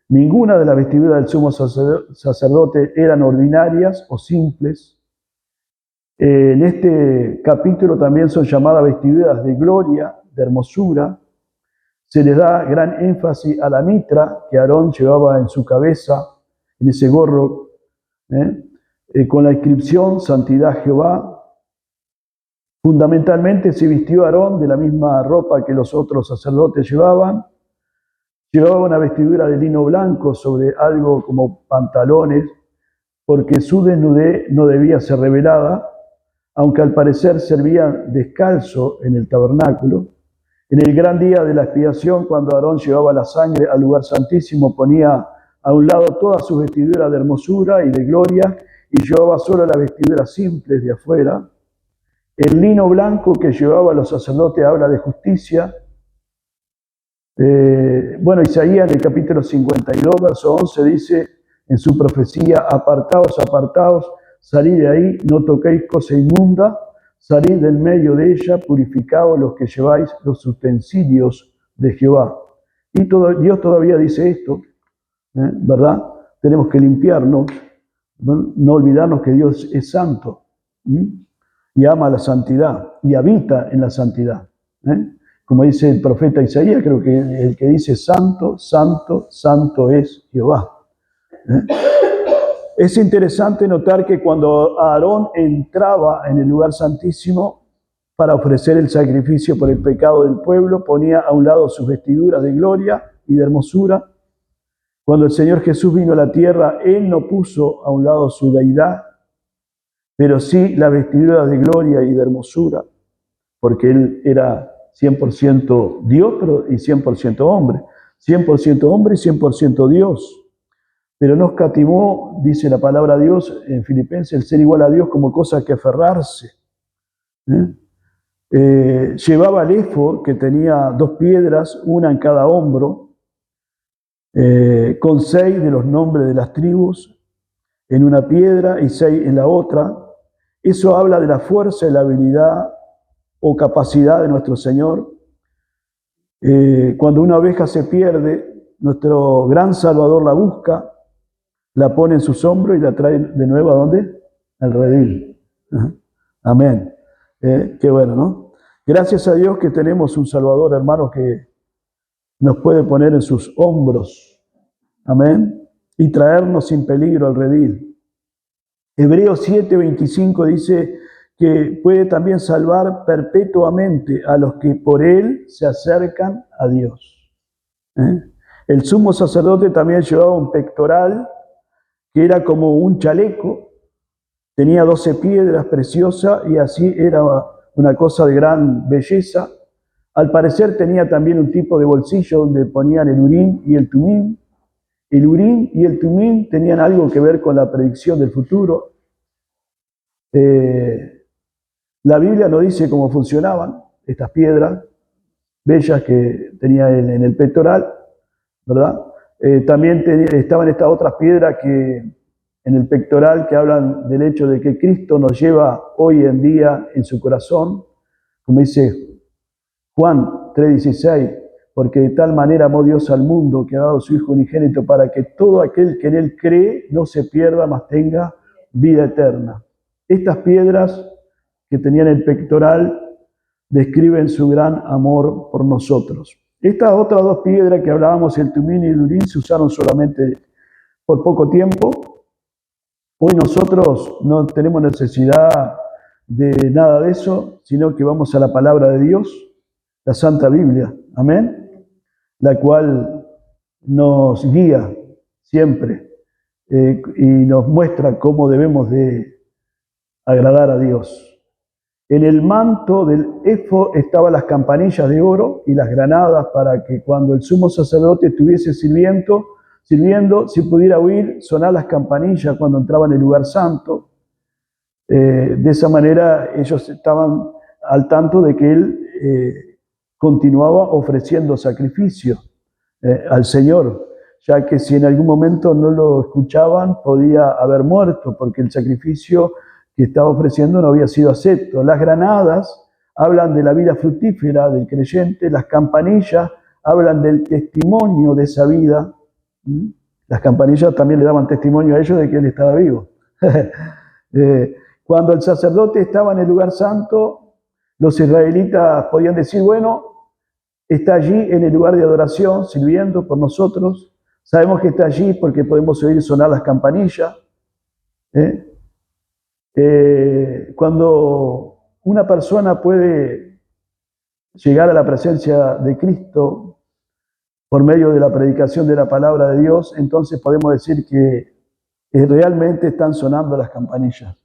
Ninguna de las vestiduras del sumo sacerdote eran ordinarias o simples. En este capítulo también son llamadas vestiduras de gloria, de hermosura. Se les da gran énfasis a la mitra que Aarón llevaba en su cabeza, en ese gorro, con la inscripción Santidad Jehová. Fundamentalmente se vistió Aarón de la misma ropa que los otros sacerdotes llevaban. Llevaba una vestidura de lino blanco sobre algo como pantalones, porque su desnudez no debía ser revelada, aunque al parecer servía descalzo en el tabernáculo. En el gran día de la expiación, cuando Aarón llevaba la sangre al lugar santísimo, ponía a un lado todas sus vestiduras de hermosura y de gloria y llevaba solo las vestiduras simples de afuera. El lino blanco que llevaba los sacerdotes habla de justicia. Isaías en el capítulo 52, verso 11 dice en su profecía: apartaos, apartaos, salid de ahí, no toquéis cosa inmunda, salid del medio de ella, purificaos los que lleváis los utensilios de Jehová. Y Dios todavía dice esto, ¿verdad? Tenemos que limpiarnos, no olvidarnos que Dios es santo y ama la santidad y habita en la santidad. como dice el profeta Isaías, creo que el que dice santo, santo, santo es Jehová. Es interesante notar que cuando Aarón entraba en el lugar santísimo para ofrecer el sacrificio por el pecado del pueblo, ponía a un lado sus vestiduras de gloria y de hermosura. Cuando el Señor Jesús vino a la tierra, Él no puso a un lado su deidad, pero sí las vestiduras de gloria y de hermosura, porque Él era 100% Dios y 100% hombre. 100% hombre y 100% Dios. Pero no escatimó, dice la palabra de Dios en Filipenses, el ser igual a Dios como cosa que aferrarse. Llevaba el éfod, que tenía 2 piedras, una en cada hombro, con 6 de los nombres de las tribus en una piedra y 6 en la otra. Eso habla de la fuerza y la habilidad o capacidad de nuestro Señor. Cuando una oveja se pierde, nuestro gran Salvador la busca, la pone en sus hombros y la trae de nuevo ¿a dónde? Al redil. Amén. Qué bueno, ¿no? Gracias a Dios que tenemos un Salvador, hermanos, que nos puede poner en sus hombros. Amén. Y traernos sin peligro al redil. Hebreos 7:25 dice que puede también salvar perpetuamente a los que por Él se acercan a Dios. El sumo sacerdote también llevaba un pectoral que era como un chaleco, tenía 12 piedras preciosas y así era una cosa de gran belleza. Al parecer tenía también un tipo de bolsillo donde ponían el urín y el tumín. El urín y el tumín tenían algo que ver con la predicción del futuro. La Biblia no dice cómo funcionaban estas piedras bellas que tenía en el pectoral, ¿verdad? También estaban estas otras piedras que en el pectoral que hablan del hecho de que Cristo nos lleva hoy en día en su corazón, como dice Juan 3:16, porque de tal manera amó Dios al mundo que ha dado su Hijo unigénito para que todo aquel que en Él cree no se pierda, mas tenga vida eterna. Estas piedras que tenían el pectoral describen su gran amor por nosotros. Estas otras 2 piedras que hablábamos, el tumín y el urín, se usaron solamente por poco tiempo. Hoy nosotros no tenemos necesidad de nada de eso, sino que vamos a la palabra de Dios, la Santa Biblia, amén, la cual nos guía siempre y nos muestra cómo debemos de agradar a Dios. En el manto del éfod estaban las campanillas de oro y las granadas para que cuando el sumo sacerdote estuviese sirviendo, si pudiera oír sonar las campanillas cuando entraba en el lugar santo. De esa manera ellos estaban al tanto de que él continuaba ofreciendo sacrificio al Señor, ya que si en algún momento no lo escuchaban podía haber muerto, porque el sacrificio que estaba ofreciendo no había sido acepto. Las granadas hablan de la vida fructífera del creyente, las campanillas hablan del testimonio de esa vida. Las campanillas también le daban testimonio a ellos de que él estaba vivo. Cuando el sacerdote estaba en el lugar santo, los israelitas podían decir, bueno, está allí en el lugar de adoración, sirviendo por nosotros. Sabemos que está allí porque podemos oír sonar las campanillas. Cuando una persona puede llegar a la presencia de Cristo por medio de la predicación de la palabra de Dios, entonces podemos decir que realmente están sonando las campanillas.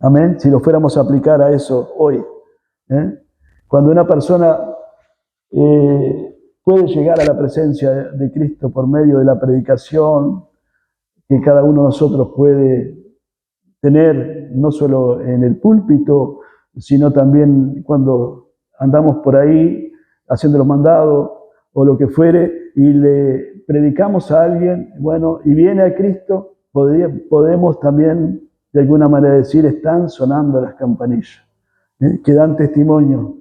Amén. Si lo fuéramos a aplicar a eso hoy. Cuando una persona puede llegar a la presencia de Cristo por medio de la predicación que cada uno de nosotros puede tener, no solo en el púlpito, sino también cuando andamos por ahí haciendo los mandados o lo que fuere y le predicamos a alguien, bueno, y viene a Cristo, podemos también de alguna manera decir, están sonando las campanillas, que dan testimonio,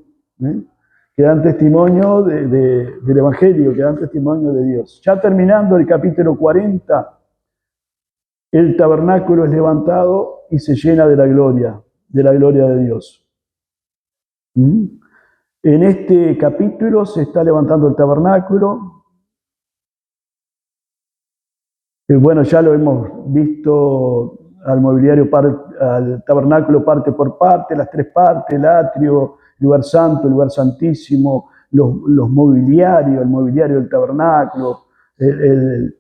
que dan testimonio del Evangelio, que dan testimonio de Dios. Ya terminando el capítulo 40, el tabernáculo es levantado y se llena de la gloria de Dios. En este capítulo se está levantando el tabernáculo. Bueno, ya lo hemos visto al mobiliario, al tabernáculo parte por parte, las tres partes, el atrio, el lugar santo, el lugar santísimo, los mobiliarios, el mobiliario del tabernáculo, el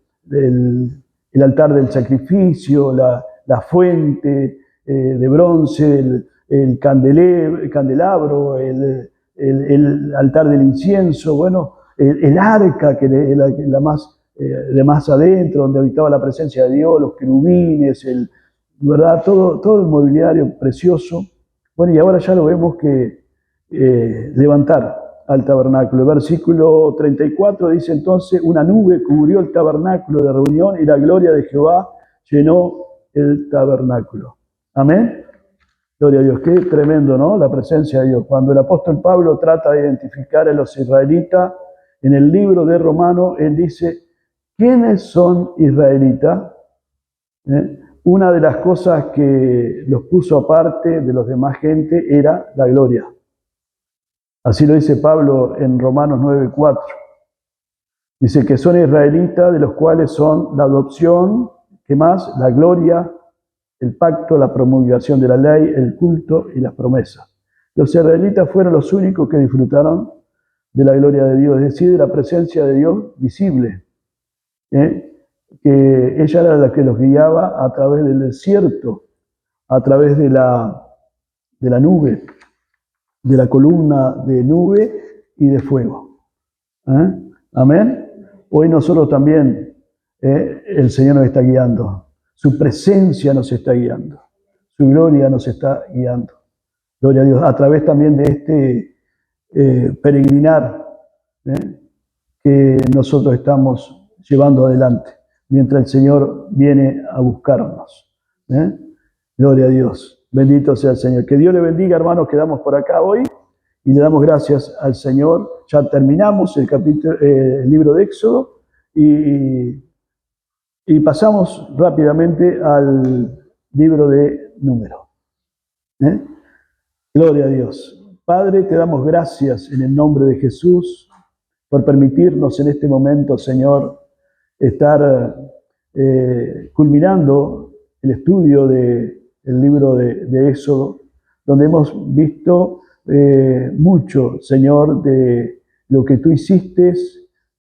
altar del sacrificio, la fuente de bronce, el candelabro, el altar del incienso, bueno, el arca, que es la más de más adentro, donde habitaba la presencia de Dios, los querubines, ¿verdad? Todo el mobiliario precioso. Bueno, y ahora ya lo vemos que levantar al tabernáculo. El versículo 34 dice entonces, una nube cubrió el tabernáculo de reunión y la gloria de Jehová llenó el tabernáculo. Amén. Gloria a Dios, qué tremendo, ¿no? La presencia de Dios. Cuando el apóstol Pablo trata de identificar a los israelitas, en el libro de Romanos, él dice, ¿quiénes son israelitas? Una de las cosas que los puso aparte de los demás gente era la gloria. Así lo dice Pablo en Romanos 9:4. Dice que son israelitas, de los cuales son la adopción, ¿qué más? La gloria, el pacto, la promulgación de la ley, el culto y las promesas. Los israelitas fueron los únicos que disfrutaron de la gloria de Dios, es decir, de la presencia de Dios visible. Que ella era la que los guiaba a través del desierto, a través de la nube, de la columna de nube y de fuego. Amén. Hoy nosotros también, el Señor nos está guiando. Su presencia nos está guiando. Su gloria nos está guiando. Gloria a Dios. A través también de este peregrinar que nosotros estamos llevando adelante, mientras el Señor viene a buscarnos. Gloria a Dios. Bendito sea el Señor. Que Dios le bendiga, hermanos. Quedamos por acá hoy y le damos gracias al Señor. Ya terminamos el libro de Éxodo y pasamos rápidamente al libro de Números. Gloria a Dios. Padre, te damos gracias en el nombre de Jesús por permitirnos en este momento, Señor, estar culminando el estudio del libro de Éxodo, donde hemos visto mucho, Señor, de lo que tú hiciste